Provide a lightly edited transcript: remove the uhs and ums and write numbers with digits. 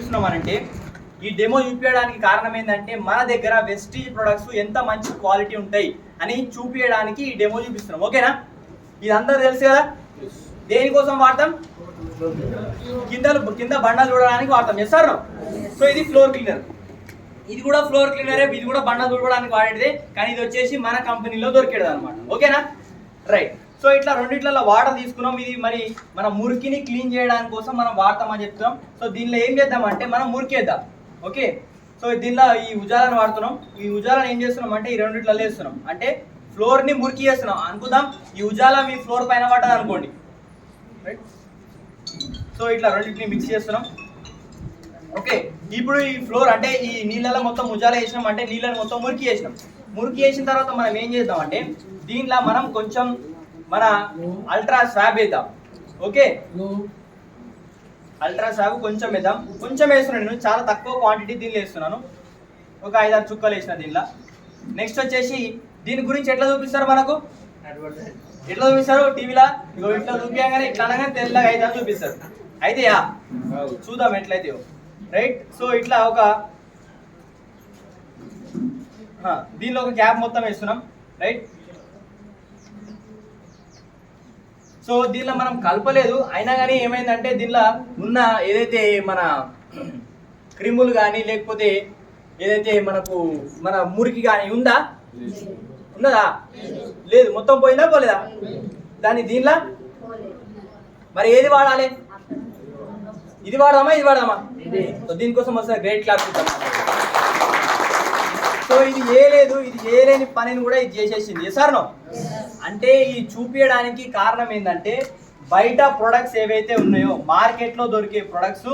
చూపిస్తున్నామనంటే ఈ డెమో చూపించడానికి కారణం ఏంటంటే మన దగ్గర వెస్టీజ్ ప్రొడక్ట్స్ ఎంత మంచి క్వాలిటీ ఉంటాయి అని చూపించడానికి ఈ డెమో చూపిస్తున్నాం. ఓకేనా? ఇది అందరూ తెలుసు కదా. దేనికోసం వాడతాం? కింద బండలు చూడడానికి వాడతాం. Yes sir? సో ఇది ఫ్లోర్ క్లీనర్. ఇది కూడా ఫ్లోర్ క్లీనరే, ఇది కూడా బండలు చూడడానికి వాడేదే, కానీ ఇది వచ్చేసి మన కంపెనీలో దొరికేది అనమాట. ఓకేనా? రైట్. సో ఇట్లా రెండిట్లలో వాటర్ తీసుకున్నాం. ఇది మరి మన మురికిని క్లీన్ చేయడానికి కోసం మనం వాడతామని చెప్తున్నాం. సో దీనిలో ఏం చేద్దామంటే మనం మురికేద్దాం. ఓకే. సో దీనిలో ఈ ఉజాలను వాడుతున్నాం. ఈ ఉజాలను ఏం చేస్తున్నాం అంటే ఈ రెండిట్లలో వేస్తున్నాం, అంటే ఫ్లోర్ని మురికి చేస్తున్నాం అనుకుందాం. ఈ ఉజాలా మీ ఫ్లోర్ పైన పడ్డది అనుకోండి. రైట్. సో ఇట్లా రెండింటిని మిక్స్ చేస్తున్నాం. ఓకే. ఇప్పుడు ఈ ఫ్లోర్ అంటే ఈ నీళ్ళలో మొత్తం ఉజాల వేసినాం, అంటే నీళ్ళని మొత్తం మురికి చేసినాం. మురికి చేసిన తర్వాత మనం ఏం చేద్దాం అంటే దీనిలో మనం కొంచెం మన అల్ట్రా స్వాబ్ వేద్దాం. ఓకే. అల్ట్రా స్వాబ్ కొంచెం వేద్దాం. కొంచెం వేస్తున్నాను నేను, చాలా తక్కువ క్వాంటిటీ దీనిలో వేస్తున్నాను. ఒక 5-6 చుక్కలు వేసిన దీనిలో. నెక్స్ట్ వచ్చేసి దీని గురించి ఎట్లా చూపిస్తారు మనకు? ఎట్లా చూపిస్తారు? టీవీలో ఇగో ఇట్లా చూపించగానే ఇట్లా అనగానే తెల్లగా అయితే చూపిస్తారు. అయితే చూద్దాం ఎట్లయితే. రైట్. సో ఇట్లా ఒక దీనిలో ఒక క్యాప్ మొత్తం వేస్తున్నాం. రైట్. సో దీనిలో మనం కలపలేదు, అయినా కానీ ఏమైందంటే దీనిలో ఉన్న ఏదైతే మన క్రిములు కానీ లేకపోతే ఏదైతే మన మురికి కానీ ఉన్నదా? లేదు. మొత్తం పోయిందా పోలేదా? దాన్ని దీనిలో మరి ఏది వాడాలి? ఇది వాడదామా ఇది వాడదామా? సో దీనికోసం వస్తుంది గ్రేట్ క్లాప్. సో ఇది ఏలేని పనిని కూడా ఇది చేసేసింది. ఎసార్నో అంటే ఈ చూపించడానికి కారణం ఏంటంటే బయట ప్రొడక్ట్స్ ఏవైతే ఉన్నాయో మార్కెట్లో దొరికే ప్రొడక్ట్స్